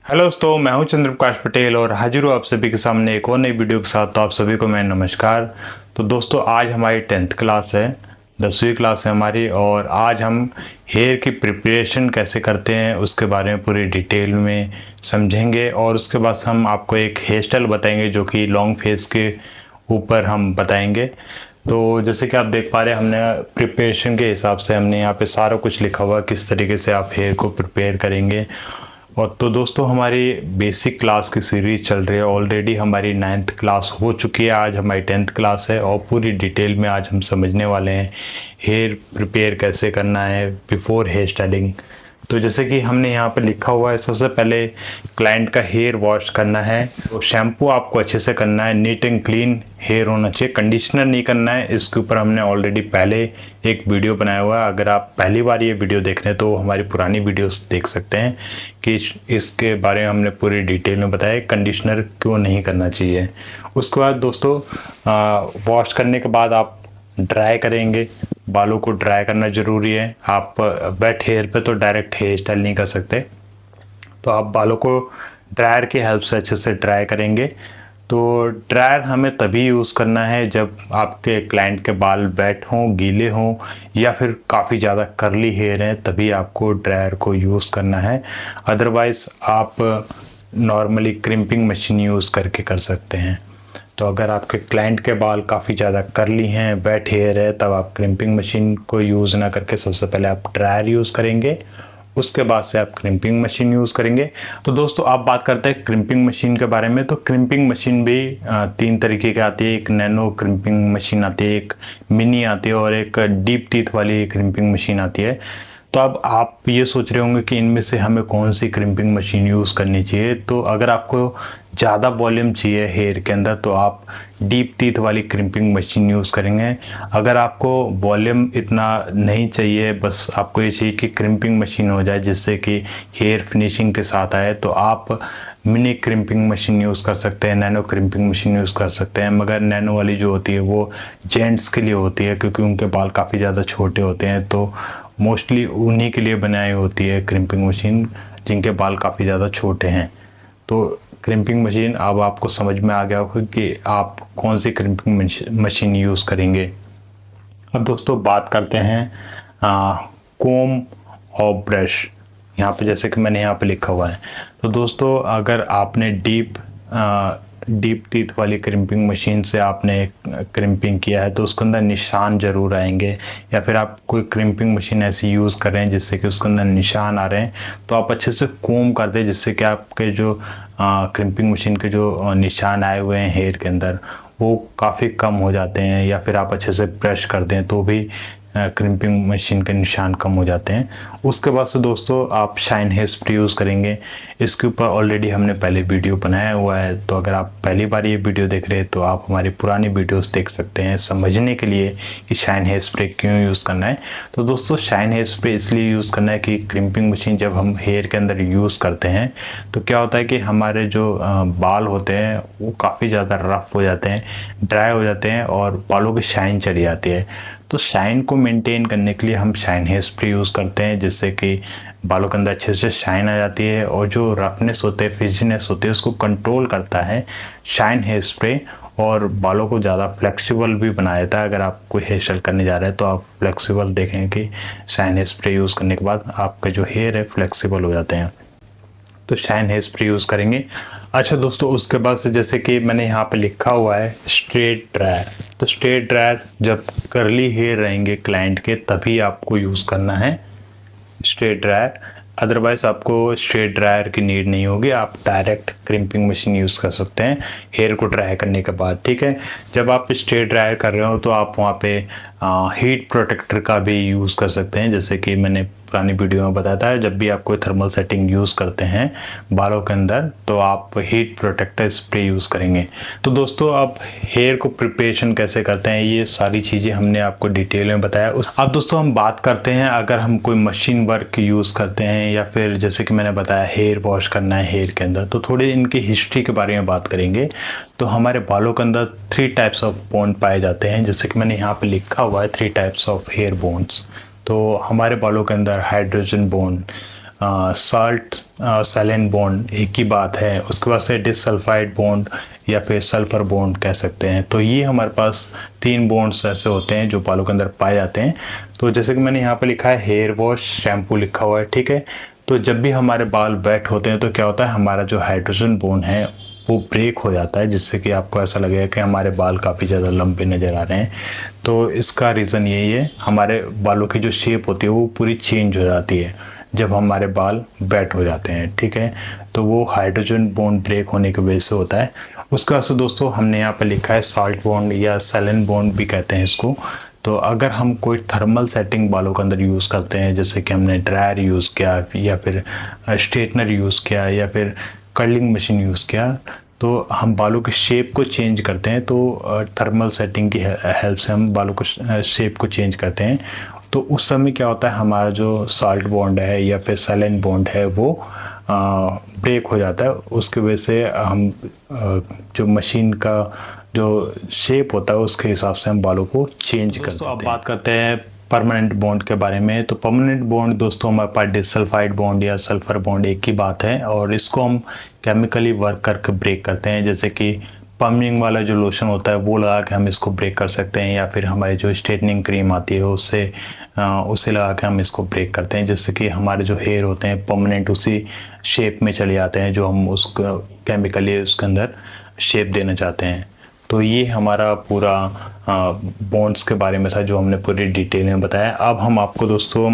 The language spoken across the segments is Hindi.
हेलो दोस्तों, मैं हूं चंद्र प्रकाश पटेल और हाजिर हूं आप सभी के सामने एक और नई वीडियो के साथ। तो आप सभी को मैं नमस्कार। तो दोस्तों, आज हमारी 10th क्लास है, 10वीं क्लास है हमारी, और आज हम हेयर की प्रिपरेशन कैसे करते हैं उसके बारे में पूरी डिटेल में समझेंगे। और उसके बाद हम आपको एक हेयर स्टाइल बताएंगे जो कि लॉन्ग फेस के ऊपर हम बताएंगे। तो जैसे कि आप देख पा रहे हैं, हमने प्रिपरेशन के हिसाब से हमने यहाँ पे सारा कुछ लिखा हुआ किस तरीके से आप हेयर को प्रिपेयर करेंगे। और तो दोस्तों, हमारी बेसिक क्लास की सीरीज चल रही है। ऑलरेडी हमारी 9th क्लास हो चुकी है, आज हमारी 10th क्लास है और पूरी डिटेल में आज हम समझने वाले हैं हेयर प्रिपेयर कैसे करना है बिफोर हेयर स्टाइलिंग। तो जैसे कि हमने यहाँ पे लिखा हुआ है, सबसे पहले क्लाइंट का हेयर वॉश करना है। तो शैम्पू आपको अच्छे से करना है, नीट एंड क्लीन हेयर होना चाहिए, कंडीशनर नहीं करना है। इसके ऊपर हमने ऑलरेडी पहले एक वीडियो बनाया हुआ है। अगर आप पहली बार ये वीडियो देख रहे हैं तो हमारी पुरानी वीडियोस देख सकते हैं कि इसके बारे में हमने पूरी डिटेल में बताया कंडीशनर क्यों नहीं करना चाहिए। उसके बाद दोस्तों, वॉश करने के बाद आप ड्राई करेंगे। बालों को ड्राई करना ज़रूरी है। आप वेट हेयर पे तो डायरेक्ट हेयर स्टाइल नहीं कर सकते, तो आप बालों को ड्रायर की हेल्प से अच्छे से ड्राई करेंगे। तो ड्रायर हमें तभी यूज़ करना है जब आपके क्लाइंट के बाल वेट हों, गीले हों, या फिर काफ़ी ज़्यादा कर्ली हेयर हैं, तभी आपको ड्रायर को यूज़ करना है। अदरवाइज़ आप नॉर्मली क्रिम्पिंग मशीन यूज़ करके कर सकते हैं। तो अगर आपके क्लाइंट के बाल काफ़ी ज़्यादा कर्ली हैं, वेट हेयर है, तब आप क्रिम्पिंग मशीन को यूज़ ना करके सबसे पहले आप ड्रायर यूज़ करेंगे, उसके बाद से आप क्रिम्पिंग मशीन यूज़ करेंगे। तो दोस्तों, आप बात करते हैं क्रिम्पिंग मशीन के बारे में। तो क्रिम्पिंग मशीन भी 3 तरीके की आती है। एक नैनो क्रिम्पिंग मशीन आती है, एक मिनी आती है और एक डीप टीथ वाली क्रिम्पिंग मशीन आती है। तो अब आप ये सोच रहे होंगे कि इनमें से हमें कौन सी क्रिम्पिंग मशीन यूज़ करनी चाहिए। तो अगर आपको ज़्यादा वॉल्यूम चाहिए हेयर के अंदर तो आप डीप टीथ वाली क्रिम्पिंग मशीन यूज़ करेंगे। अगर आपको वॉल्यूम इतना नहीं चाहिए, बस आपको ये चाहिए कि क्रिम्पिंग मशीन हो जाए जिससे कि हेयर फिनिशिंग के साथ आए, तो आप मिनी क्रिम्पिंग मशीन यूज़ कर सकते हैं, नैनो क्रिम्पिंग मशीन यूज़ कर सकते हैं। मगर नैनो वाली जो होती है वो जेंट्स के लिए होती है, क्योंकि उनके बाल काफ़ी ज़्यादा छोटे होते हैं। तो मोस्टली उन्हीं के लिए बनाई होती है क्रिम्पिंग मशीन जिनके बाल काफ़ी ज़्यादा छोटे हैं। तो क्रिम्पिंग मशीन अब आपको समझ में आ गया होगा कि आप कौन सी क्रिम्पिंग मशीन यूज़ करेंगे। अब दोस्तों, बात करते हैं कोम और ब्रश। यहाँ पे जैसे कि मैंने यहाँ पे लिखा हुआ है। तो दोस्तों, अगर आपने डीप टीथ वाली क्रिम्पिंग मशीन से आपने क्रिम्पिंग किया है तो उसके अंदर निशान ज़रूर आएंगे, या फिर आप कोई क्रिम्पिंग मशीन ऐसी यूज़ कर रहे हैं जिससे कि उसके अंदर निशान आ रहे हैं, तो आप अच्छे से कोम कर दें जिससे कि आपके जो क्रिम्पिंग मशीन के जो निशान आए हुए हैं हेयर के अंदर वो काफ़ी कम हो जाते हैं। या फिर आप अच्छे से ब्रश कर दें तो भी क्रिम्पिंग मशीन के निशान कम हो जाते हैं। उसके बाद से दोस्तों, आप शाइन हेयर स्प्रे यूज़ करेंगे। इसके ऊपर ऑलरेडी हमने पहले वीडियो बनाया हुआ है, तो अगर आप पहली बार ये वीडियो देख रहे हैं तो आप हमारी पुरानी वीडियोस देख सकते हैं समझने के लिए कि शाइन हेयर स्प्रे क्यों यूज़ करना है। तो दोस्तों, शाइन हेयर स्प्रे इसलिए यूज़ करना है कि क्रिम्पिंग मशीन जब हम हेयर के अंदर यूज़ करते हैं तो क्या होता है कि हमारे जो बाल होते हैं वो काफ़ी ज़्यादा रफ हो जाते हैं, ड्राई हो जाते हैं और बालों की शाइन चली जाती है। तो शाइन को मेंटेन करने के लिए हम शाइन हेयर स्प्रे यूज़ करते हैं जिससे कि बालों के अंदर अच्छे से शाइन आ जाती है, और जो रफनेस होते हैं, फ्रिजीनेस होते हैं, उसको कंट्रोल करता है शाइन हेयर स्प्रे, और बालों को ज़्यादा फ्लेक्सिबल भी बना देता है। अगर आप कोई हेयर स्टाइल करने जा रहे हैं तो आप फ्लेक्सिबल देखेंगे कि शाइन हेयर स्प्रे यूज़ करने के बाद आपका जो हेयर है फ्लेक्सिबल हो जाते हैं। तो शाइन हेयर स्प्रे यूज़ करेंगे। अच्छा दोस्तों, उसके बाद से जैसे कि मैंने यहाँ पे लिखा हुआ है स्ट्रेट ड्रायर। तो स्ट्रेट ड्रायर जब कर्ली हेयर रहेंगे क्लाइंट के तभी आपको यूज़ करना है स्ट्रेट ड्रायर। अदरवाइज़ आपको स्ट्रेट ड्रायर की नीड नहीं होगी, आप डायरेक्ट क्रिम्पिंग मशीन यूज़ कर सकते हैं हेयर को ड्राई करने के बाद। ठीक है, जब आप स्ट्रेट ड्रायर कर रहे हो तो आप वहाँ पे हीट प्रोटेक्टर का भी यूज़ कर सकते हैं, जैसे कि मैंने पुरानी वीडियो में बताया था। जब भी आप कोई थर्मल सेटिंग यूज़ करते हैं बालों के अंदर तो आप हीट प्रोटेक्टर स्प्रे यूज़ करेंगे। तो दोस्तों, आप हेयर को प्रिपरेशन कैसे करते हैं ये सारी चीज़ें हमने आपको डिटेल में बताया। अब दोस्तों, हम बात करते हैं अगर हम कोई मशीन वर्क यूज़ करते हैं या फिर जैसे कि मैंने बताया हेयर वॉश करना है हेयर के अंदर, तो थोड़ी इनकी हिस्ट्री के बारे में बात करेंगे। तो हमारे बालों के अंदर 3 टाइप्स ऑफ बोन पाए जाते हैं, जैसे कि मैंने यहाँ पे लिखा हुआ है 3 टाइप्स ऑफ हेयर बोन्स। तो हमारे बालों के अंदर hydrogen bone, salt Sailen bond एक ही बात है, उसके बाद से डिसल्फाइड बॉन्ड या फिर सल्फर बॉन्ड कह सकते हैं। तो ये हमारे पास 3 बॉन्ड्स ऐसे होते हैं जो बालों के अंदर पाए जाते हैं। तो जैसे कि मैंने यहाँ पे लिखा है हेयर वॉश शैम्पू लिखा हुआ है, ठीक है। तो जब भी हमारे बाल वेट होते हैं तो क्या होता है, हमारा जो हाइड्रोजन बॉन्ड है वो ब्रेक हो जाता है, जिससे कि आपको ऐसा लगेगा कि हमारे बाल काफ़ी ज़्यादा लंबे नज़र आ रहे हैं। तो इसका रीज़न यही है, हमारे बालों की जो शेप होती है वो पूरी चेंज हो जाती है जब हमारे बाल वेट हो जाते हैं, ठीक है। तो वो हाइड्रोजन बॉन्ड ब्रेक होने की वजह से होता है। उसके बाद से दोस्तों हमने यहाँ पर लिखा है साल्ट बॉन्ड या सैलिन बॉन्ड भी कहते हैं इसको। तो अगर हम कोई थर्मल सेटिंग बालों के अंदर यूज़ करते हैं, जैसे कि हमने ड्रायर यूज़ किया या फिर स्ट्रेटनर यूज़ किया या फिर कर्लिंग मशीन यूज़ किया, तो हम बालों के शेप को चेंज करते हैं। तो थर्मल सेटिंग की हेल्प से हम बालों को शेप को चेंज करते हैं। तो उस समय क्या होता है, हमारा जो साल्ट बॉन्ड है या फिर सैलिन बॉन्ड है वो ब्रेक हो जाता है। उसकी वजह से हम जो मशीन का जो शेप होता है उसके हिसाब से हम बालों को चेंज करते हैं। दोस्तों अब बात करते हैं परमानेंट बॉन्ड के बारे में। तो परमानेंट बॉन्ड दोस्तों हमारे पास डिसल्फाइड बॉन्ड या सल्फर बॉन्ड एक ही बात है, और इसको हम केमिकली वर्क करके ब्रेक करते हैं। जैसे कि पम्पिंग वाला जो लोशन होता है वो लगा के हम इसको ब्रेक कर सकते हैं, या फिर हमारी जो स्ट्रेटनिंग क्रीम आती है उससे उसे लगा के हम इसको ब्रेक करते हैं, जिससे कि हमारे जो हेयर होते हैं परमानेंट उसी शेप में चले जाते हैं जो हम उसको केमिकली उसके अंदर शेप देना चाहते हैं। तो ये हमारा पूरा बॉन्ड्स के बारे में था जो हमने पूरी डिटेल में बताया। अब हम आपको दोस्तों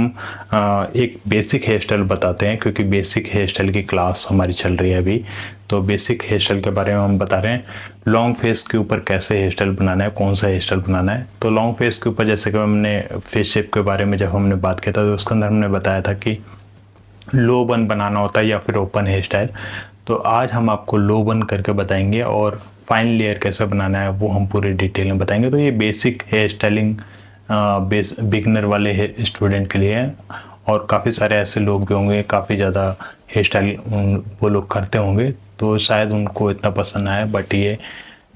एक बेसिक हेयर स्टाइल बताते हैं, क्योंकि बेसिक हेयर स्टाइल की क्लास हमारी चल रही है अभी। तो बेसिक हेयर स्टाइल के बारे में हम बता रहे हैं, लॉन्ग फेस के ऊपर कैसे हेयर स्टाइल बनाना है, कौन सा हेयर स्टाइल बनाना है। तो लॉन्ग फेस के ऊपर जैसे कि हमने फेस शेप के बारे में जब हमने बात किया था तो उसके अंदर हमने बताया था कि लो बन बनाना होता है या फिर ओपन हेयर स्टाइल। तो आज हम आपको लो बन करके बताएंगे, और फाइन लेयर कैसे बनाना है वो हम पूरे डिटेल में बताएंगे। तो ये बेसिक हेयर स्टाइलिंग बिगनर वाले स्टूडेंट के लिए है, और काफ़ी सारे ऐसे लोग भी होंगे काफ़ी ज़्यादा हेयर स्टाइल वो लोग करते होंगे तो शायद उनको इतना पसंद आए, बट ये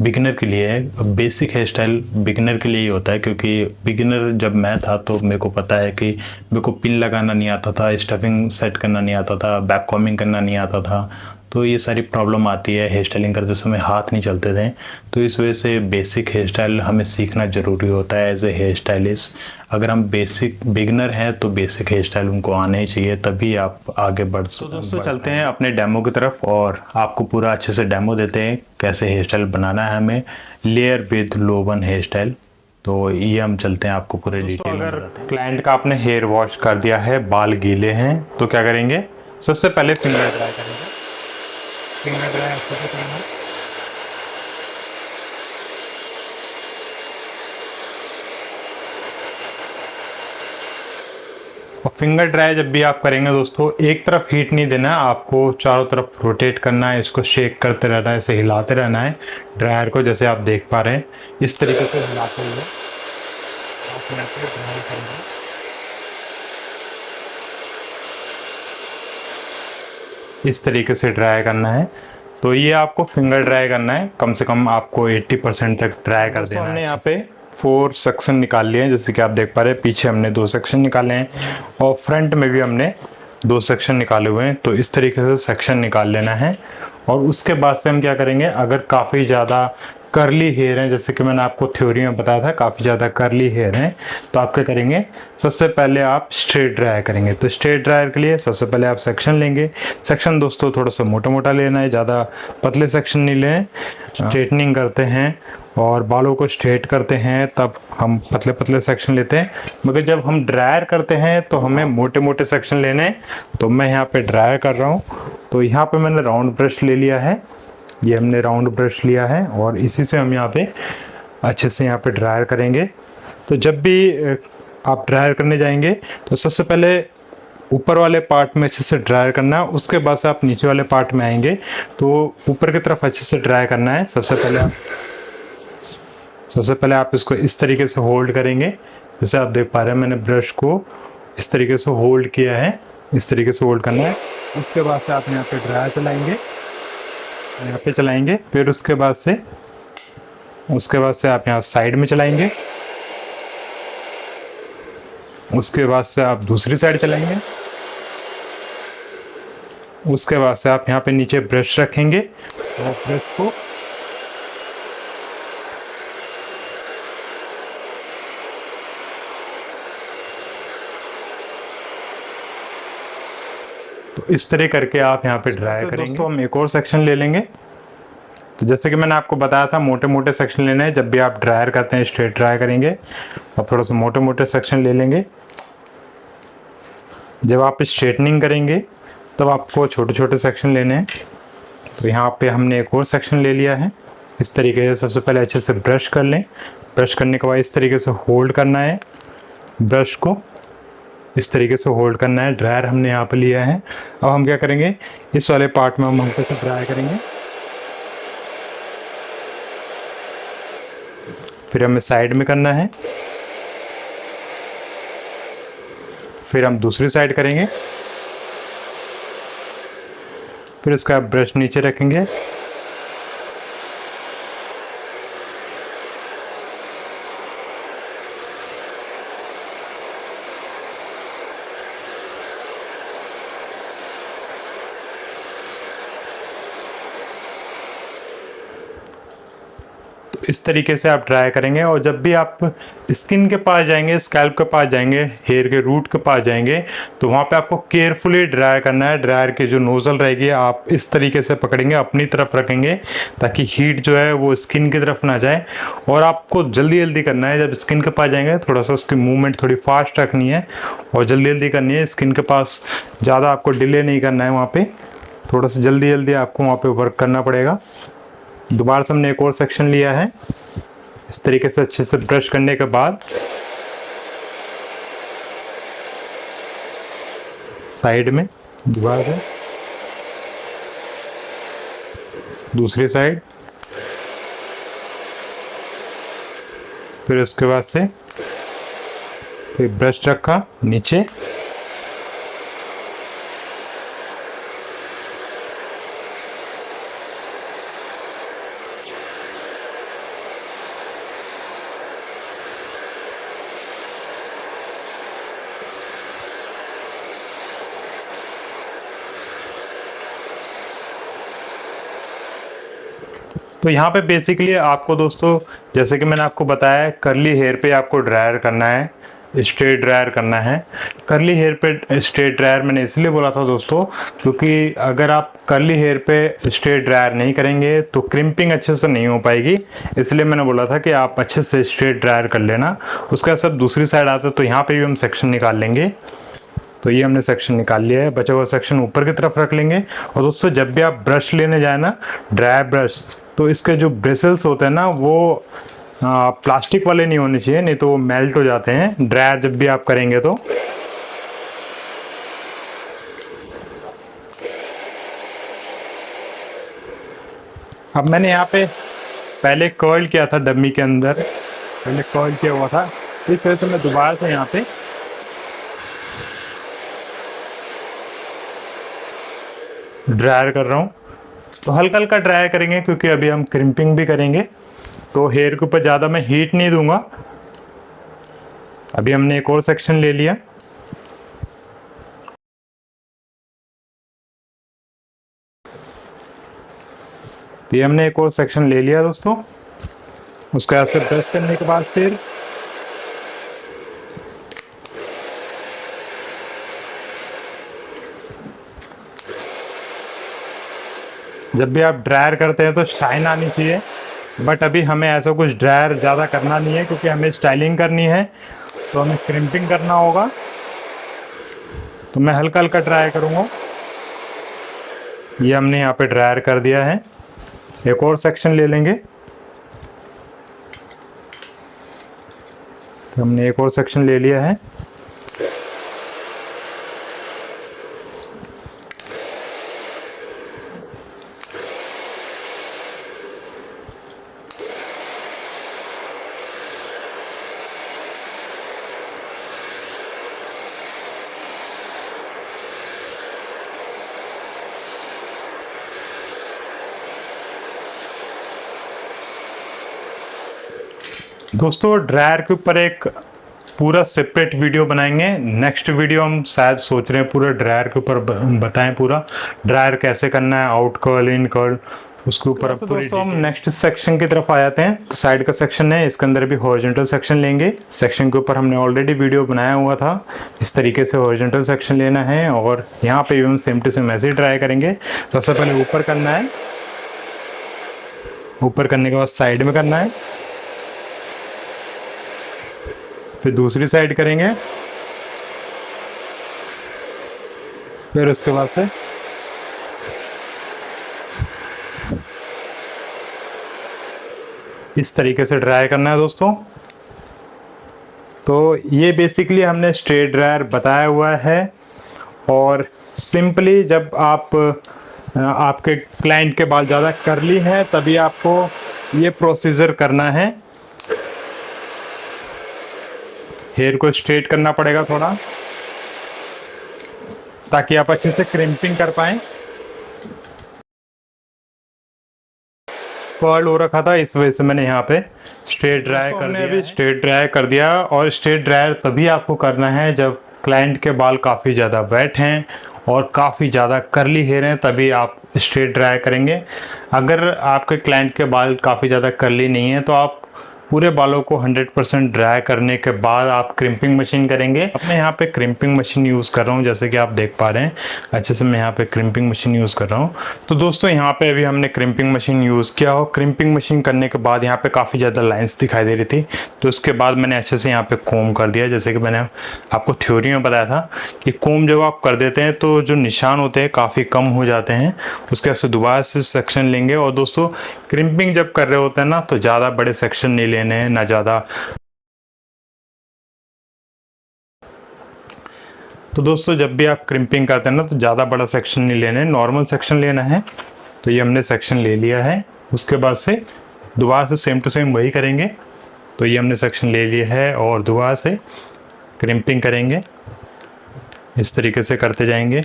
बिगिनर के लिए है। बेसिक हेयर स्टाइल बिगिनर के लिए ही होता है, क्योंकि बिगिनर जब मैं था तो मेरे को पता है कि मेरे को पिन लगाना नहीं आता था, स्टफिंग सेट करना नहीं आता था, बैक कॉमिंग करना नहीं आता था। तो ये सारी प्रॉब्लम आती है हेयर स्टाइलिंग करते समय, हाथ नहीं चलते थे। तो इस वजह से बेसिक हेयर स्टाइल हमें सीखना ज़रूरी होता है एज ए हेयर स्टाइलिस्ट। अगर हम बेसिक बिगनर हैं तो बेसिक हेयर स्टाइल उनको आने ही चाहिए, तभी आप आगे बढ़ सकते हैं। तो दोस्तों चलते हैं अपने डेमो की तरफ और आपको पूरा अच्छे से डेमो देते हैं कैसे हेयर स्टाइल बनाना है हमें, लेयर विद लो बन हेयर स्टाइल। तो ये हम चलते हैं आपको पूरे डिटेल में। अगर क्लाइंट का आपने हेयर वॉश कर दिया है, बाल गीले हैं, तो क्या करेंगे, सबसे पहले फिंगर ड्राई करेंगे। फिंगर ड्राई अच्छे से करना है। और फिंगर ड्राई जब भी आप करेंगे दोस्तों, एक तरफ हीट नहीं देना है, आपको चारों तरफ रोटेट करना है, इसको शेक करते रहना है, ऐसे हिलाते रहना है ड्रायर को। जैसे आप देख पा रहे हैं इस तरीके से हिलाते हुए आप यहाँ पे ड्राई करेंगे। इस तरीके से ड्राई करना है। तो ये आपको फिंगर ड्राई करना है, कम से कम आपको 80% तक ड्राई कर देना है। हमने यहाँ पे 4 सेक्शन निकाल लिए हैं, जैसे कि आप देख पा रहे हैं। पीछे हमने 2 सेक्शन निकाले हैं और फ्रंट में भी हमने 2 सेक्शन निकाले हुए हैं। तो इस तरीके से सेक्शन निकाल लेना है। और उसके बाद से हम क्या करेंगे, अगर काफ़ी ज़्यादा कर्ली हेयर हैं, जैसे कि मैंने आपको थ्योरी में बताया था काफ़ी ज़्यादा कर्ली हेयर हैं, तो आप क्या करेंगे, सबसे पहले आप स्ट्रेट ड्रायर करेंगे। तो स्ट्रेट ड्रायर के लिए सबसे पहले आप सेक्शन लेंगे। सेक्शन दोस्तों थोड़ा सा मोटा मोटा लेना है, ज़्यादा पतले सेक्शन नहीं लें। स्ट्रेटनिंग करते हैं और बालों को स्ट्रेट करते हैं तब हम पतले पतले सेक्शन लेते हैं, मगर जब हम ड्रायर करते हैं तो हमें मोटे मोटे सेक्शन लेने हैं। तो मैं यहाँ पे ड्रायर कर रहा हूँ। तो यहाँ पे मैंने राउंड ब्रश ले लिया है, ये हमने राउंड ब्रश लिया है और इसी से हम यहाँ पे अच्छे से यहाँ पे ड्रायर करेंगे। तो जब भी आप ड्रायर करने जाएंगे तो सबसे पहले ऊपर वाले पार्ट में अच्छे से ड्रायर करना है, उसके बाद से आप नीचे वाले पार्ट में आएंगे तो ऊपर की तरफ अच्छे से ड्राई करना है। सबसे पहले आप इसको इस तरीके से होल्ड करेंगे, जैसे आप देख पा रहे हैं मैंने ब्रश को इस तरीके से होल्ड किया है, इस तरीके से होल्ड करना है। उसके बाद से आप यहाँ पे ड्रायर चलाएंगे, यहाँ पे चलाएंगे, फिर उसके बाद से आप यहाँ साइड में चलाएंगे, उसके बाद से आप दूसरी साइड चलाएंगे, उसके बाद से आप यहाँ पे नीचे ब्रश रखेंगे और ब्रश को तो इस तरह करके आप यहाँ पे ड्राई करेंगे। दोस्तों हम एक और सेक्शन ले लेंगे। तो जैसे कि मैंने आपको बताया था मोटे मोटे सेक्शन लेने हैं। जब भी आप ड्रायर करते हैं, स्ट्रेट ड्राई करेंगे, अब थोड़ा सा मोटे मोटे सेक्शन ले लेंगे। जब आप स्ट्रेटनिंग करेंगे तब आपको छोटे छोटे सेक्शन लेने हैं। तो यहाँ पे हमने एक और सेक्शन ले लिया है। इस तरीके से सबसे पहले अच्छे से ब्रश कर लें। ब्रश करने के बाद इस तरीके से होल्ड करना है, ब्रश को इस तरीके से होल्ड करना है। ड्रायर हमने यहाँ पे लिया है। अब हम क्या करेंगे, इस वाले पार्ट में हम हल्के से ड्राई करेंगे। फिर हमें साइड में करना है, फिर हम दूसरी साइड करेंगे। फिर इसका ब्रश नीचे रखेंगे, इस तरीके से आप ड्राई करेंगे। और जब भी आप स्किन के पास जाएंगे, स्कैल्प के पास जाएंगे, हेयर के रूट के पास जाएंगे, तो वहाँ पे आपको केयरफुली ड्राई करना है। ड्रायर की जो नोज़ल रहेगी आप इस तरीके से पकड़ेंगे, अपनी तरफ रखेंगे ताकि हीट जो है वो स्किन की तरफ ना जाए। और आपको जल्दी जल्दी करना है। जब स्किन के पास जाएंगे थोड़ा सा उसकी मूवमेंट थोड़ी फास्ट रखनी है और जल्दी जल्दी करनी है। स्किन के पास ज़्यादा आपको डिले नहीं करना है, वहाँ पर थोड़ा सा जल्दी जल्दी आपको वहाँ पर वर्क करना पड़ेगा। दोबारा से हमने एक और सेक्शन लिया है। इस तरीके से अच्छे से ब्रश करने के बाद साइड में दोबारा से, दूसरी साइड, फिर उसके बाद से फिर ब्रश रखा नीचे, तो यहाँ पे बेसिकली आपको दोस्तों, जैसे कि मैंने आपको बताया, करली हेयर पे आपको ड्रायर करना है, स्ट्रेट ड्रायर करना है। करली हेयर पे स्ट्रेट ड्रायर मैंने इसलिए बोला था दोस्तों, क्योंकि अगर आप करली हेयर पे स्ट्रेट ड्रायर नहीं करेंगे तो क्रिम्पिंग अच्छे से नहीं हो पाएगी। इसलिए मैंने बोला था कि आप अच्छे से स्ट्रेट ड्रायर कर लेना। उसका सब दूसरी साइड आता है, तो यहाँ पे भी हम सेक्शन निकाल लेंगे। तो ये हमने सेक्शन निकाल लिया है। बचा हुआ सेक्शन ऊपर की तरफ रख लेंगे। और दोस्तों जब भी आप ब्रश लेने जाए ना, ड्राई ब्रश, तो इसके जो ब्रिसल्स होते हैं ना वो प्लास्टिक वाले नहीं होने चाहिए, नहीं तो वो मेल्ट हो जाते हैं ड्रायर जब भी आप करेंगे तो। अब मैंने यहाँ पे पहले कर्ल किया था, डमी के अंदर पहले कर्ल किया हुआ था, इस वजह से मैं दोबारा से यहाँ पे ड्रायर कर रहा हूँ। तो हल्का हल्का ड्राई करेंगे क्योंकि अभी हम क्रिम्पिंग भी करेंगे, तो हेयर के ऊपर ज़्यादा मैं हीट नहीं दूंगा। अभी हमने एक और सेक्शन ले लिया। तो ये हमने एक और सेक्शन ले लिया दोस्तों। उसके बाद से ब्रश करने के बाद फिर जब भी आप ड्रायर करते हैं तो शाइन आनी चाहिए, बट अभी हमें ऐसा कुछ ड्रायर ज़्यादा करना नहीं है क्योंकि हमें स्टाइलिंग करनी है, तो हमें क्रिम्पिंग करना होगा। तो मैं हल्का हल्का ड्राई करूँगा। ये हमने यहाँ पे ड्रायर कर दिया है। एक और सेक्शन ले लेंगे। तो हमने एक और सेक्शन ले लिया है। दोस्तों ड्रायर के ऊपर एक पूरा सेपरेट वीडियो बनाएंगे। नेक्स्ट वीडियो हम शायद सोच रहे हैं पूरा ड्रायर के ऊपर बताएं, पूरा ड्रायर कैसे करना है, आउट कर्ल इन कर्ल उसके ऊपर। अब दोस्तों हम नेक्स्ट सेक्शन की तरफ आ जाते हैं। तो साइड का सेक्शन है, इसके अंदर भी हॉरिजॉन्टल सेक्शन लेंगे। सेक्शन के ऊपर हमने ऑलरेडी वीडियो बनाया हुआ था, इस तरीके से हॉरिजॉन्टल सेक्शन लेना है। और यहाँ पे भी हम सेम टू सेम ऐसे ही ट्राई करेंगे। सबसे पहले ऊपर करना है, ऊपर करने के बाद साइड में करना है, फिर दूसरी साइड करेंगे, फिर उसके बाद से इस तरीके से ड्राई करना है दोस्तों। तो ये बेसिकली हमने स्ट्रेट ड्रायर बताया हुआ है। और सिंपली जब आप आपके क्लाइंट के बाल ज़्यादा कर्ली हैं तभी आपको ये प्रोसीजर करना है। हेयर को स्ट्रेट करना पड़ेगा थोड़ा, ताकि आप अच्छे से क्रिम्पिंग कर पाएं। कर्ल हो रखा था, इस वजह से मैंने यहाँ पे स्ट्रेट ड्राई कर दिया। अभी स्ट्रेट ड्राई कर दिया। और स्ट्रेट ड्रायर तभी आपको करना है जब क्लाइंट के बाल काफ़ी ज़्यादा वेट हैं और काफ़ी ज़्यादा कर्ली हेयर हैं, तभी आप स्ट्रेट ड्राई करेंगे। अगर आपके क्लाइंट के बाल काफ़ी ज़्यादा कर्ली नहीं है तो आप पूरे बालों को 100% ड्राई करने के बाद आप क्रिम्पिंग मशीन करेंगे। अब मैं यहाँ पे क्रिम्पिंग मशीन यूज़ कर रहा हूँ, जैसे कि आप देख पा रहे हैं अच्छे से मैं यहाँ पे क्रिम्पिंग मशीन यूज़ कर रहा हूँ। तो दोस्तों यहाँ पे अभी हमने क्रिम्पिंग मशीन यूज़ किया हो। क्रिम्पिंग मशीन करने के बाद यहाँ पे काफ़ी ज़्यादा लाइन्स दिखाई दे रही थी, तो उसके बाद मैंने अच्छे से यहाँ पे कोम कर दिया। जैसे कि मैंने आपको थ्योरी में बताया था कि कोम जब आप कर देते हैं तो जो निशान होते हैं काफ़ी कम हो जाते हैं। उसके बाद से दोबारा से सेक्शन लेंगे। और दोस्तों क्रिम्पिंग जब कर रहे होते हैं ना, तो ज़्यादा बड़े सेक्शन नहीं लेने हैं, ना ज़्यादा। तो दोस्तों जब भी आप क्रिम्पिंग करते हैं ना, तो ज़्यादा बड़ा सेक्शन नहीं लेना है, नॉर्मल सेक्शन लेना है। तो ये हमने सेक्शन ले लिया है। उसके बाद से दोबारा से सेम टू सेम वही करेंगे। तो ये हमने सेक्शन ले लिया है और दोबारा से क्रिम्पिंग करेंगे, इस तरीके से करते जाएंगे।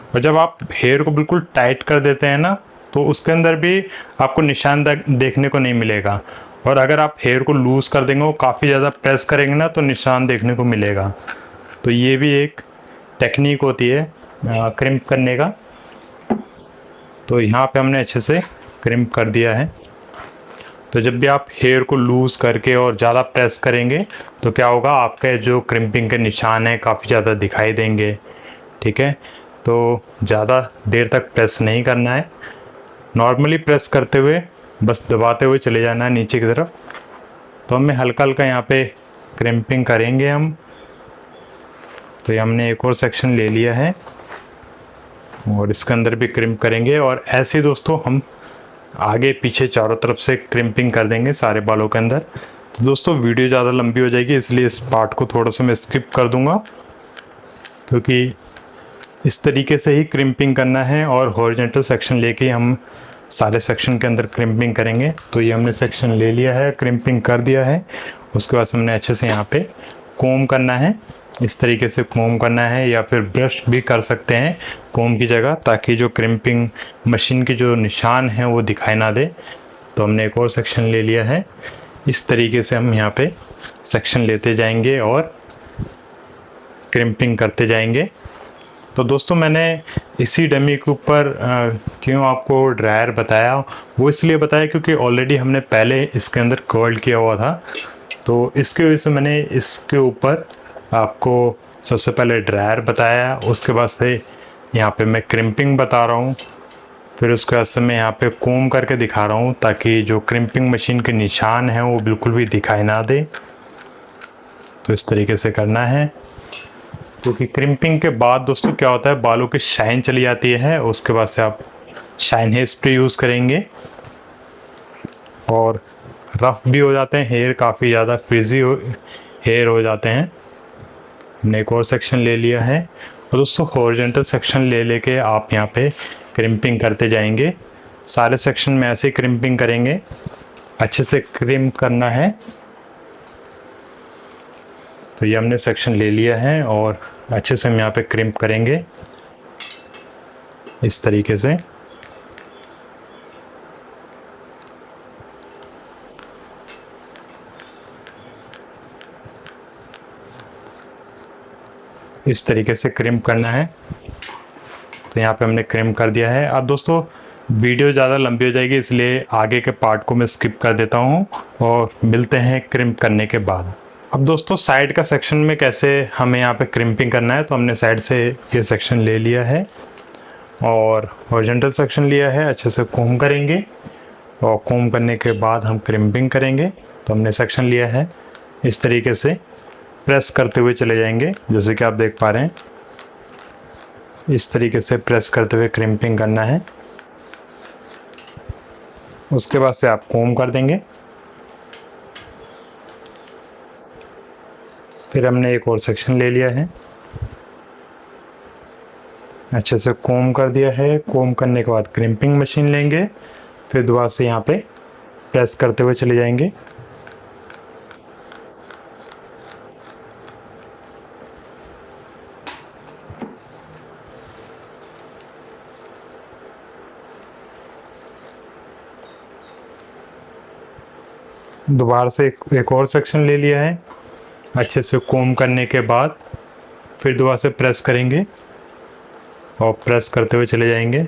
और जब आप हेयर को बिल्कुल टाइट कर देते हैं ना, तो उसके अंदर भी आपको निशान देखने को नहीं मिलेगा। और अगर आप हेयर को लूज़ कर देंगे, वो काफ़ी ज़्यादा प्रेस करेंगे ना, तो निशान देखने को मिलेगा। तो ये भी एक टेक्निक होती है क्रिम्प करने का। तो यहाँ पे हमने अच्छे से क्रिम्प कर दिया है। तो जब भी आप हेयर को लूज़ करके और ज़्यादा प्रेस करेंगे तो क्या होगा, आपके जो क्रिम्पिंग के निशान हैं काफ़ी ज़्यादा दिखाई देंगे। ठीक है, तो ज़्यादा देर तक प्रेस नहीं करना है, नॉर्मली प्रेस करते हुए बस दबाते हुए चले जाना है नीचे की तरफ। तो हमें हल्का हल्का यहाँ पे क्रिम्पिंग करेंगे हम। तो ये हमने एक और सेक्शन ले लिया है और इसके अंदर भी क्रिम्प करेंगे। और ऐसे ही दोस्तों हम आगे पीछे चारों तरफ से क्रिम्पिंग कर देंगे सारे बालों के अंदर। तो दोस्तों वीडियो ज़्यादा लंबी हो जाएगी, इसलिए इस पार्ट को थोड़ा सा मैं स्किप कर दूँगा, क्योंकि इस तरीके से ही क्रिम्पिंग करना है और हॉरिजॉन्टल सेक्शन लेके हम सारे सेक्शन के अंदर क्रिम्पिंग करेंगे। तो ये हमने सेक्शन ले लिया है, क्रिम्पिंग कर दिया है। उसके बाद हमने अच्छे से यहाँ पे कोम करना है, इस तरीके से कोम करना है, या फिर ब्रश भी कर सकते हैं कोम की जगह, ताकि जो क्रिम्पिंग मशीन के जो निशान हैं वो दिखाई ना दे। तो हमने एक और सेक्शन ले लिया है, इस तरीके से हम यहाँ पे सेक्शन लेते जाएंगे और क्रिम्पिंग करते जाएंगे। तो दोस्तों मैंने इसी डमी के ऊपर क्यों आपको ड्रायर बताया, वो इसलिए बताया क्योंकि ऑलरेडी हमने पहले इसके अंदर कर्ल किया हुआ था। तो इसकी वजह से मैंने इसके ऊपर आपको सबसे पहले ड्रायर बताया, उसके बाद से यहाँ पे मैं क्रिम्पिंग बता रहा हूँ, फिर उसके बाद से मैं यहाँ पे कोम करके दिखा रहा हूँ, ताकि जो क्रिम्पिंग मशीन के निशान हैं वो बिल्कुल भी दिखाई ना दे। तो इस तरीके से करना है, क्योंकि क्रिम्पिंग के बाद दोस्तों क्या होता है, बालों की शाइन चली जाती है। उसके बाद से आप शाइन हेयर स्प्रे यूज़ करेंगे और रफ भी हो जाते हैं हेयर, काफ़ी ज़्यादा फ्रिजी हेयर हो जाते हैं। हमने एक और सेक्शन ले लिया है और दोस्तों हॉरिजॉन्टल सेक्शन ले लेके आप यहाँ पे क्रिम्पिंग करते जाएंगे। सारे सेक्शन में ऐसे क्रिम्पिंग करेंगे, अच्छे से क्रिम्प करना है। तो ये हमने सेक्शन ले लिया है और अच्छे से हम यहाँ पे क्रिम्प करेंगे इस तरीके से। इस तरीके से क्रिम्प करना है। तो यहाँ पे हमने क्रिम्प कर दिया है। अब दोस्तों वीडियो ज़्यादा लंबी हो जाएगी, इसलिए आगे के पार्ट को मैं स्किप कर देता हूँ और मिलते हैं क्रिम्प करने के बाद। अब दोस्तों साइड का सेक्शन में कैसे हमें यहाँ पे क्रिम्पिंग करना है, तो हमने साइड से ये सेक्शन ले लिया है और हॉरिजॉन्टल सेक्शन लिया है। अच्छे से कोम करेंगे और कोम करने के बाद हम क्रिम्पिंग करेंगे। तो हमने सेक्शन लिया है, इस तरीके से प्रेस करते हुए चले जाएंगे, जैसे कि आप देख पा रहे हैं। इस तरीके से प्रेस करते हुए क्रिम्पिंग करना है। उसके बाद से आप कोम कर देंगे। फिर हमने एक और सेक्शन ले लिया है, अच्छे से कोम कर दिया है। कोम करने के बाद क्रिम्पिंग मशीन लेंगे, फिर दोबारा से यहाँ पे प्रेस करते हुए चले जाएंगे। दोबारा से एक और सेक्शन ले लिया है। अच्छे से कोम करने के बाद फिर दोबारा से प्रेस करेंगे और प्रेस करते हुए चले जाएंगे।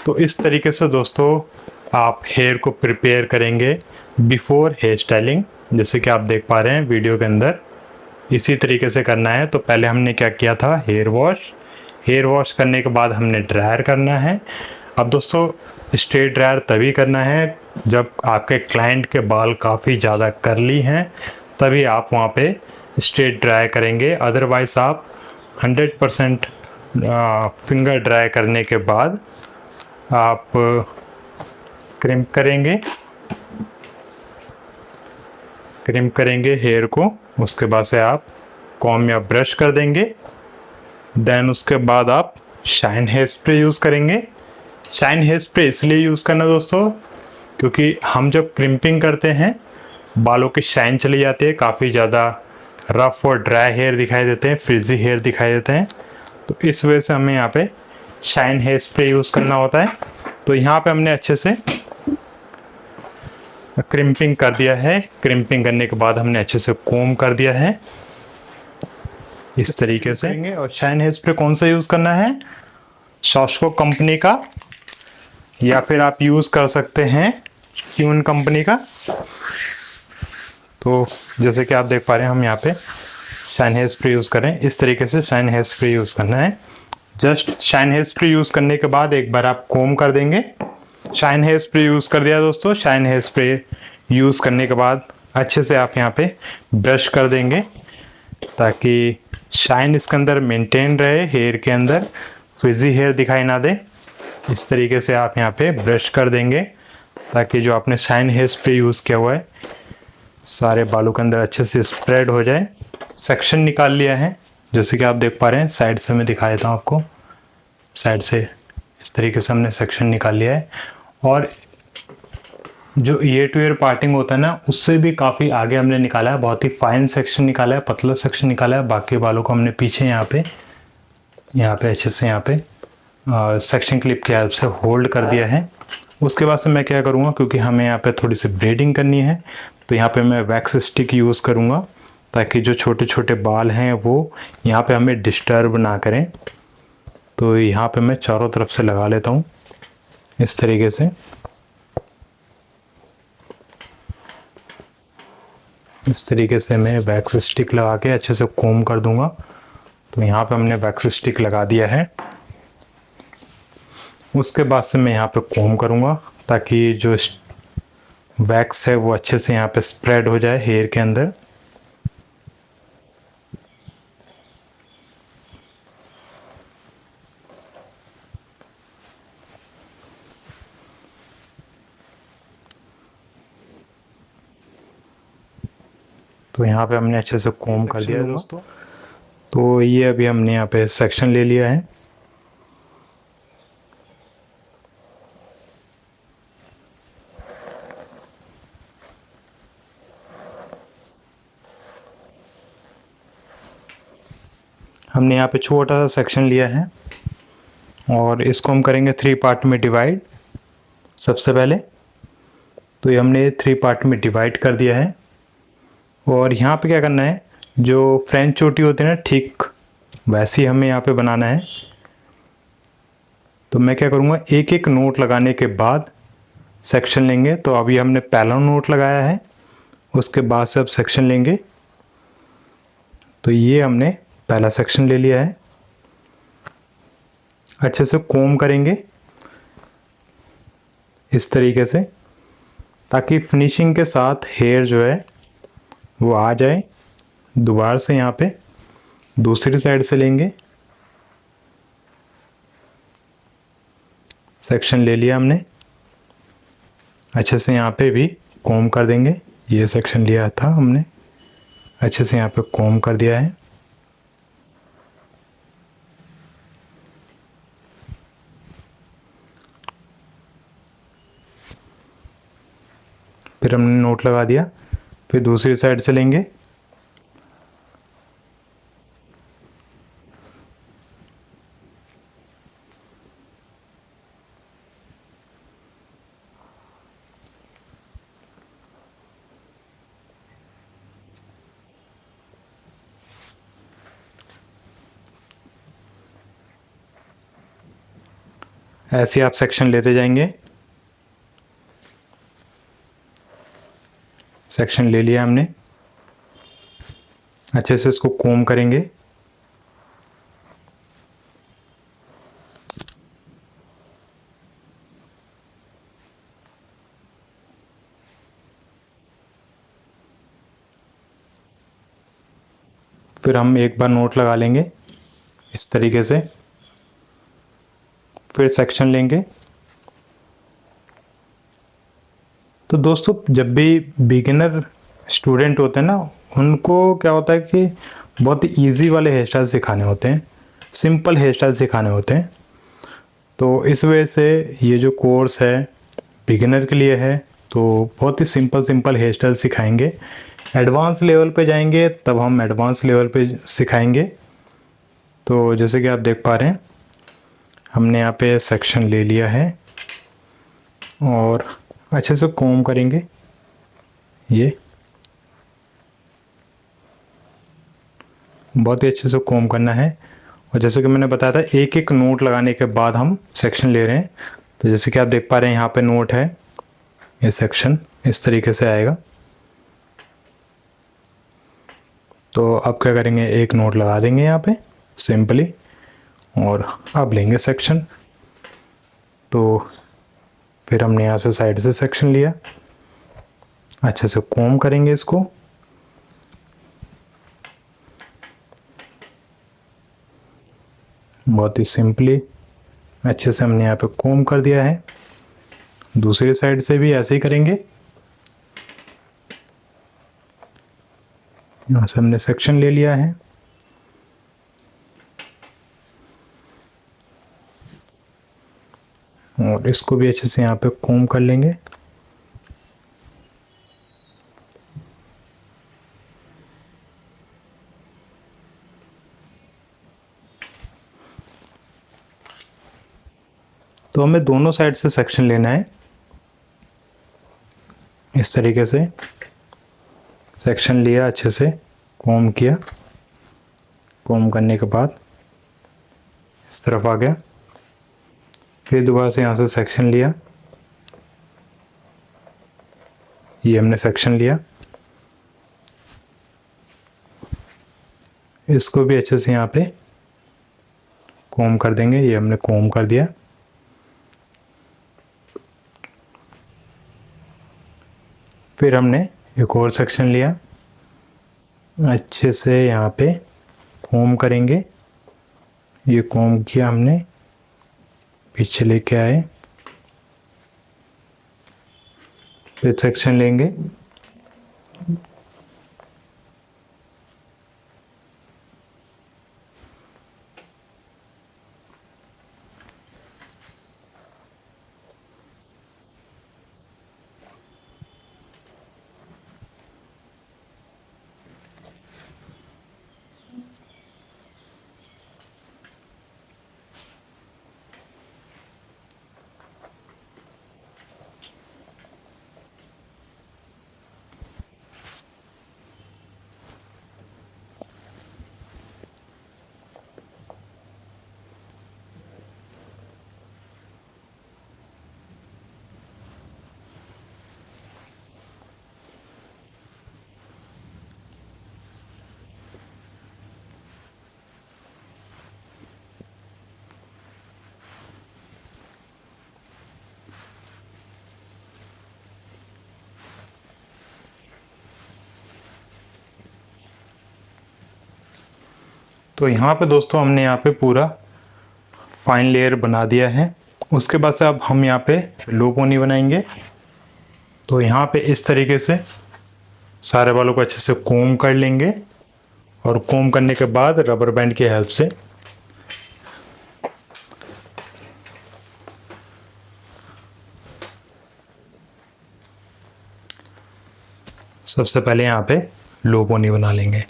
तो इस तरीके से दोस्तों आप हेयर को प्रिपेयर करेंगे बिफोर हेयर स्टाइलिंग, जैसे कि आप देख पा रहे हैं वीडियो के अंदर। इसी तरीके से करना है। तो पहले हमने क्या किया था, हेयर वॉश करने के बाद हमने ड्रायर करना है। अब दोस्तों स्ट्रेट ड्रायर तभी करना है जब आपके क्लाइंट के बाल काफ़ी ज़्यादा कर्ली हैं, तभी आप वहाँ पे स्ट्रेट ड्राई करेंगे। अदरवाइज़ आप 100% फिंगर ड्राई करने के बाद आप क्रिम्प करेंगे हेयर को। उसके बाद से आप कॉम या ब्रश कर देंगे। देन उसके बाद आप शाइन हेयर स्प्रे यूज़ करेंगे। शाइन हेयर स्प्रे इसलिए यूज़ करना दोस्तों, क्योंकि हम जब क्रिम्पिंग करते हैं बालों की शाइन चली जाती है, काफ़ी ज़्यादा रफ़ और ड्राई हेयर दिखाई देते हैं, फ्रिजी हेयर दिखाई देते हैं। तो इस वजह से हमें यहाँ पे शाइन हेयर स्प्रे यूज़ करना होता है। तो यहाँ पे हमने अच्छे से क्रिम्पिंग कर दिया है। क्रिम्पिंग करने के बाद हमने अच्छे से कोम कर दिया है इस तरीके से। और शाइन हेयर स्प्रे कौन सा यूज़ करना है, शॉस्को कंपनी का, या फिर आप यूज़ कर सकते हैं क्यून कंपनी का। तो जैसे कि आप देख पा रहे हैं हम यहाँ पे शाइन हेयर स्प्रे यूज़ करें। इस तरीके से शाइन हेयर स्प्रे यूज़ करना है। Just shine hair spray use करने के बाद एक बार आप कोम कर देंगे। शाइन हेयर स्प्रे यूज़ कर दिया दोस्तों। शाइन हेयर स्प्रे यूज़ करने के बाद अच्छे से आप यहाँ पे ब्रश कर देंगे ताकि शाइन इसके अंदर मेंटेन रहे, हेयर के अंदर फ्रिजी हेयर दिखाई ना दे। इस तरीके से आप यहाँ पे ब्रश कर देंगे ताकि जो आपने शाइन हेयर स्प्रे यूज़ किया हुआ है सारे बालों के अंदर अच्छे से स्प्रेड हो जाए। सेक्शन निकाल लिया है, जैसे कि आप देख पा रहे हैं। साइड से मैं दिखा देता हूँ आपको। साइड से इस तरीके से हमने सेक्शन निकाल लिया है। और जो ईयर टू ईयर पार्टिंग होता है ना, उससे भी काफ़ी आगे हमने निकाला है। बहुत ही फाइन सेक्शन निकाला है, पतला सेक्शन निकाला है। बाकी बालों को हमने पीछे यहाँ पे अच्छे से यहाँ पे सेक्शन क्लिप की हेल्प से होल्ड कर दिया है। उसके बाद से मैं क्या करूँगा, क्योंकि हमें यहाँ पे थोड़ी सी ब्रेडिंग करनी है, तो यहाँ पे मैं वैक्स स्टिक यूज़ करूँगा ताकि जो छोटे छोटे बाल हैं वो यहाँ पे हमें डिस्टर्ब ना करें। तो यहाँ पे मैं चारों तरफ से लगा लेता हूँ इस तरीके से। इस तरीके से मैं वैक्स स्टिक लगा के अच्छे से कोम कर दूंगा। तो यहाँ पे हमने वैक्स स्टिक लगा दिया है। उसके बाद से मैं यहाँ पे कोम करूँगा ताकि जो वैक्स है वो अच्छे से यहाँ पे स्प्रेड हो जाए हेयर के अंदर। तो यहाँ पे हमने अच्छे से कोम कर दिया है दोस्तों। तो ये अभी हमने यहाँ पे सेक्शन ले लिया है। हमने यहाँ पे छोटा सा सेक्शन लिया है और इसको हम करेंगे 3 पार्ट में डिवाइड। सबसे पहले तो ये हमने 3 पार्ट में डिवाइड कर दिया है। और यहाँ पे क्या करना है, जो फ्रेंच चोटी होती है ना, ठीक वैसे ही हमें यहाँ पे बनाना है। तो मैं क्या करूँगा, एक एक नोट लगाने के बाद सेक्शन लेंगे। तो अभी हमने पहला नोट लगाया है, उसके बाद से अब सेक्शन लेंगे। तो ये हमने पहला सेक्शन ले लिया है। अच्छे से कोम करेंगे इस तरीके से, ताकि फिनिशिंग के साथ हेयर जो है वो आ जाए। दोबारा से यहाँ पे दूसरी साइड से लेंगे, सेक्शन ले लिया हमने। अच्छे से यहाँ पे भी कोम कर देंगे। ये सेक्शन लिया था हमने, अच्छे से यहाँ पे कोम कर दिया है। फिर हमने नोट लगा दिया, फिर दूसरी साइड से लेंगे। ऐसे आप सेक्शन लेते जाएंगे। सेक्शन ले लिया हमने, अच्छे से इसको कोम करेंगे। फिर हम एक बार नोट लगा लेंगे इस तरीके से, फिर सेक्शन लेंगे। तो दोस्तों, जब भी बिगिनर स्टूडेंट होते हैं ना, उनको क्या होता है कि बहुत ही ईजी वाले हेयर स्टाइल सिखाने होते हैं, सिंपल हेयर स्टाइल सिखाने होते हैं। तो इस वजह से ये जो कोर्स है बिगिनर के लिए है। तो बहुत ही सिंपल हेयर स्टाइल सिखाएंगे। एडवांस लेवल पे जाएंगे तब हम एडवांस लेवल पे सिखाएंगे। तो जैसे कि आप देख पा रहे हैं, हमने यहाँ पे सेक्शन ले लिया है और अच्छे से कोम करेंगे। ये बहुत ही अच्छे से कोम करना है। और जैसे कि मैंने बताया था, एक एक नोट लगाने के बाद हम सेक्शन ले रहे हैं। तो जैसे कि आप देख पा रहे हैं, यहाँ पे नोट है, ये सेक्शन इस तरीके से आएगा। तो अब क्या करेंगे, एक नोट लगा देंगे यहाँ पे सिंपली, और अब लेंगे सेक्शन। तो फिर हमने यहाँ से साइड से सेक्शन लिया, अच्छे से कोम करेंगे इसको। बहुत ही सिंपली अच्छे से हमने यहाँ पे कोम कर दिया है। दूसरी साइड से भी ऐसे ही करेंगे। यहाँ से हमने सेक्शन ले लिया है, और इसको भी अच्छे से यहाँ पे कोम कर लेंगे। तो हमें दोनों साइड से सेक्शन लेना है इस तरीके से। सेक्शन लिया, अच्छे से कोम किया, कोम करने के बाद इस तरफ आ गया। फिर दोबारा से यहाँ से सेक्शन लिया, ये हमने सेक्शन लिया। इसको भी अच्छे से यहाँ पे कोम कर देंगे। ये हमने कोम कर दिया। फिर हमने एक और सेक्शन लिया, अच्छे से यहाँ पे कोम करेंगे। ये कोम किया हमने, पीछे लेके आए, फिर सेक्शन लेंगे। तो यहाँ पे दोस्तों हमने यहाँ पे पूरा फाइन लेयर बना दिया है। उसके बाद से अब हम यहाँ पे लो पोनी बनाएंगे। तो यहाँ पे इस तरीके से सारे बालों को अच्छे से कोम कर लेंगे और कोम करने के बाद रबर बैंड की हेल्प से सबसे पहले यहाँ पे लो पोनी बना लेंगे।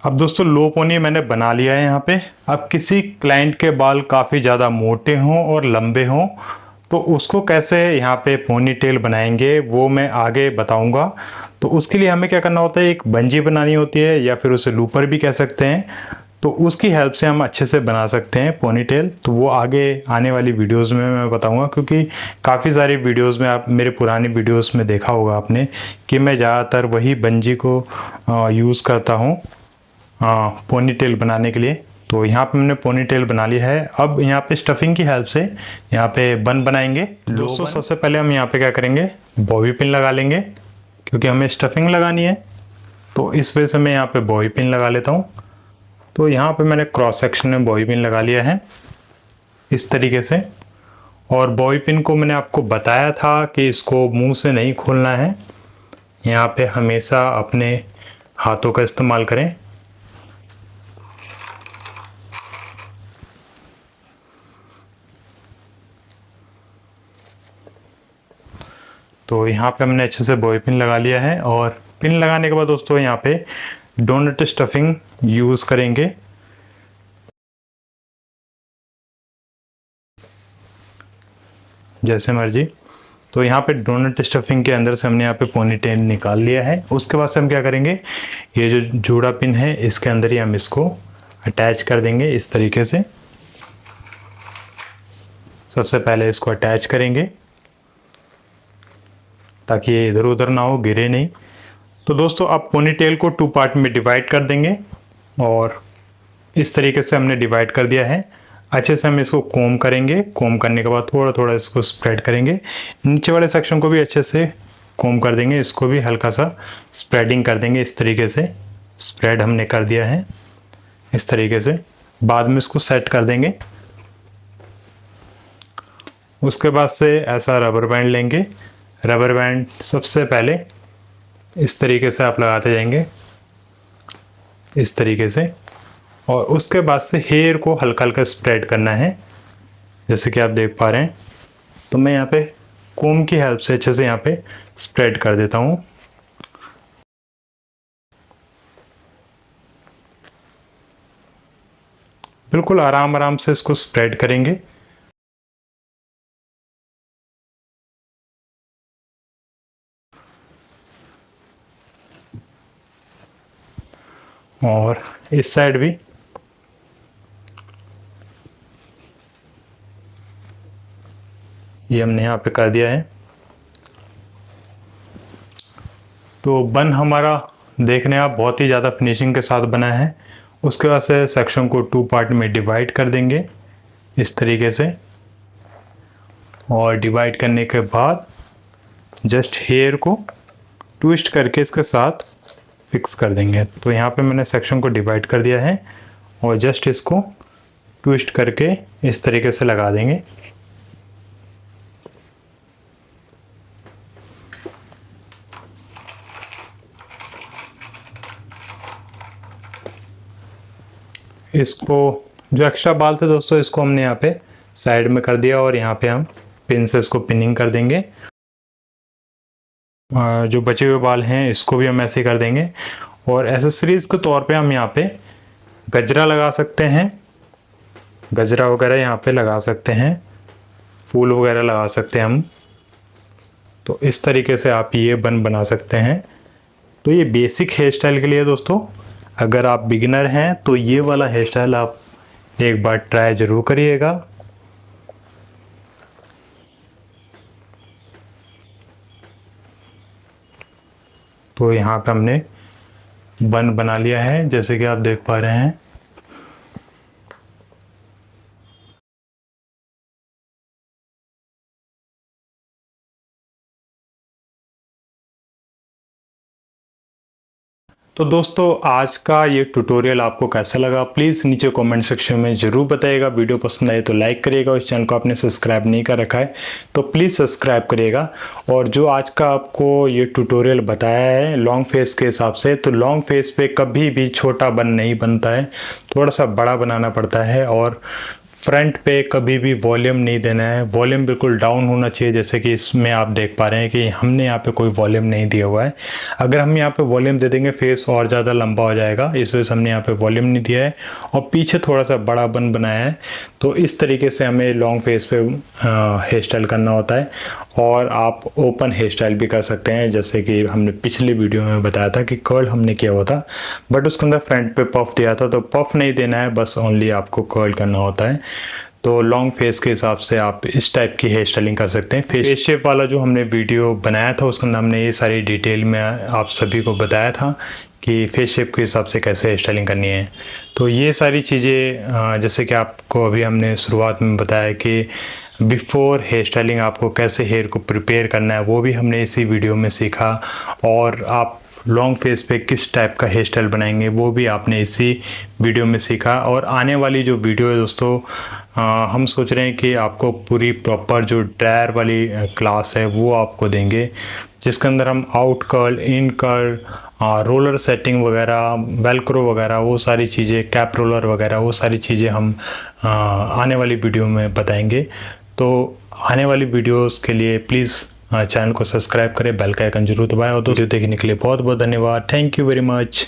अब दोस्तों लो पोनी मैंने बना लिया है यहाँ पे। अब किसी क्लाइंट के बाल काफ़ी ज़्यादा मोटे हों और लंबे हों तो उसको कैसे यहाँ पे पोनी टेल बनाएंगे वो मैं आगे बताऊंगा। तो उसके लिए हमें क्या करना होता है, एक बंजी बनानी होती है या फिर उसे लूपर भी कह सकते हैं। तो उसकी हेल्प से हम अच्छे से बना सकते हैं पोनी टेल। तो वो आगे आने वाली वीडियोस में मैं बताऊंगा, क्योंकि काफ़ी सारी वीडियोस में आप मेरे पुरानी वीडियोस में देखा होगा आपने कि मैं ज़्यादातर वही बंजी को यूज़ करता हूँ पोनी टेल बनाने के लिए। तो यहाँ पे मैंने पोनी टेल बना लिया है। अब यहाँ पे स्टफिंग की हेल्प से यहाँ पे बन बनाएंगे। दोस्तों सबसे पहले हम यहाँ पे क्या करेंगे, बॉबी पिन लगा लेंगे, क्योंकि हमें स्टफिंग लगानी है। तो इस वजह से मैं यहाँ पे बॉबी पिन लगा लेता हूँ। तो यहाँ पे मैंने क्रॉस सेक्शन में बॉबी पिन लगा लिया है इस तरीके से। और बॉबी पिन को मैंने आपको बताया था कि इसको मुंह से नहीं खोलना है, यहाँ पे हमेशा अपने हाथों का इस्तेमाल करें। तो यहाँ पे हमने अच्छे से बॉबी पिन लगा लिया है। और पिन लगाने के बाद दोस्तों यहाँ पे डोनट स्टफिंग यूज़ करेंगे। जैसे मर्जी। तो यहाँ पे डोनट स्टफिंग के अंदर से हमने यहाँ पे पोनी टेल निकाल लिया है। उसके बाद से हम क्या करेंगे, ये जो जूड़ा पिन है इसके अंदर ही हम इसको अटैच कर देंगे इस तरीके से। सबसे पहले इसको अटैच करेंगे ताकि ये इधर उधर ना हो, गिरे नहीं। तो दोस्तों अब पोनी टेल को 2 पार्ट में डिवाइड कर देंगे और इस तरीके से हमने डिवाइड कर दिया है। अच्छे से हम इसको कोम करेंगे। कोम करने के बाद थोड़ा थोड़ा इसको स्प्रेड करेंगे। नीचे वाले सेक्शन को भी अच्छे से कोम कर देंगे, इसको भी हल्का सा स्प्रेडिंग कर देंगे इस तरीके से। स्प्रेड हमने कर दिया है इस तरीके से। बाद में इसको सेट कर देंगे। उसके बाद से ऐसा रबर बैंड लेंगे। रबर बैंड सबसे पहले इस तरीके से आप लगाते जाएंगे इस तरीके से। और उसके बाद से हेयर को हल्का हल्का स्प्रेड करना है, जैसे कि आप देख पा रहे हैं। तो मैं यहाँ पे कोम की हेल्प से अच्छे से यहाँ पे स्प्रेड कर देता हूँ। बिल्कुल आराम आराम से इसको स्प्रेड करेंगे। और इस साइड भी ये हमने यहाँ पे कर दिया है। तो बन हमारा देखने आप बहुत ही ज़्यादा फिनिशिंग के साथ बना है। उसके बाद से सेक्शन को 2 पार्ट में डिवाइड कर देंगे इस तरीके से। और डिवाइड करने के बाद जस्ट हेयर को ट्विस्ट करके इसके साथ फिक्स कर देंगे। तो यहाँ पे मैंने सेक्शन को डिवाइड कर दिया है और जस्ट इसको ट्विस्ट करके इस तरीके से लगा देंगे। इसको जो एक्स्ट्रा बाल थे दोस्तों इसको हमने यहाँ पे साइड में कर दिया और यहाँ पे हम पिन से इसको पिनिंग कर देंगे। जो बचे हुए बाल हैं इसको भी हम ऐसे ही कर देंगे। और एसेसरीज के तौर पे हम यहाँ पे गजरा लगा सकते हैं, गजरा वगैरह यहाँ पे लगा सकते हैं, फूल वगैरह लगा सकते हैं हम। तो इस तरीके से आप ये बन बना सकते हैं। तो ये बेसिक हेयर स्टाइल के लिए दोस्तों। अगर आप बिगिनर हैं तो ये वाला हेयर स्टाइल आप एक बार ट्राई ज़रूर करिएगा। तो यहाँ पे हमने बन बना लिया है जैसे कि आप देख पा रहे हैं। तो दोस्तों आज का ये ट्यूटोरियल आपको कैसा लगा प्लीज़ नीचे कमेंट सेक्शन में ज़रूर बताइएगा। वीडियो पसंद आए तो लाइक करिएगा और इस चैनल को आपने सब्सक्राइब नहीं कर रखा है तो प्लीज़ सब्सक्राइब करिएगा। और जो आज का आपको ये ट्यूटोरियल बताया है लॉन्ग फेस के हिसाब से, तो लॉन्ग फेस पे कभी भी छोटा बन नहीं बनता है, थोड़ा सा बड़ा बनाना पड़ता है। और फ्रंट पे कभी भी वॉल्यूम नहीं देना है, वॉल्यूम बिल्कुल डाउन होना चाहिए। जैसे कि इसमें आप देख पा रहे हैं कि हमने यहाँ पे कोई वॉल्यूम नहीं दिया हुआ है। अगर हम यहाँ पे वॉल्यूम दे देंगे फेस और ज़्यादा लंबा हो जाएगा, इस वजह से हमने यहाँ पे वॉल्यूम नहीं दिया है और पीछे थोड़ा सा बड़ा बन बनाया है। तो इस तरीके से हमें लॉन्ग फेस पे हेयर स्टाइल करना होता है। और आप ओपन हेयर स्टाइल भी कर सकते हैं, जैसे कि हमने पिछले वीडियो में बताया था कि कर्ल हमने किया हुआ था बट उसके अंदर फ्रंट पे पफ दिया था, तो पफ नहीं देना है, बस ओनली आपको कर्ल करना होता है। तो लॉन्ग फेस के हिसाब से आप इस टाइप की हेयर स्टाइलिंग कर सकते हैं। फेस शेप वाला जो हमने वीडियो बनाया था उसके अंदर हमने ये सारी डिटेल में आप सभी को बताया था कि फेस शेप के हिसाब से कैसे हेयर स्टाइलिंग करनी है। तो ये सारी चीज़ें जैसे कि आपको अभी हमने शुरुआत में बताया कि बिफ़ोर हेयर स्टाइलिंग आपको कैसे हेयर को प्रिपेयर करना है वो भी हमने इसी वीडियो में सीखा। और आप लॉन्ग फेस पे किस टाइप का हेयर स्टाइल बनाएंगे वो भी आपने इसी वीडियो में सीखा। और आने वाली जो वीडियो है दोस्तों हम सोच रहे हैं कि आपको पूरी प्रॉपर जो ड्रायर वाली क्लास है वो आपको देंगे, जिसके अंदर हम आउट कर्ल, इन कर्ल, रोलर सेटिंग वगैरह, वेलक्रो वगैरह वो सारी चीज़ें, कैप रोलर वगैरह वो सारी चीज़ें हम आने वाली वीडियो में बताएंगे। तो आने वाली वीडियोस के लिए प्लीज़ चैनल को सब्सक्राइब करें, बेल का आइकन जरूर दबाएं। और वीडियो देखने के लिए बहुत बहुत धन्यवाद। Thank you very much.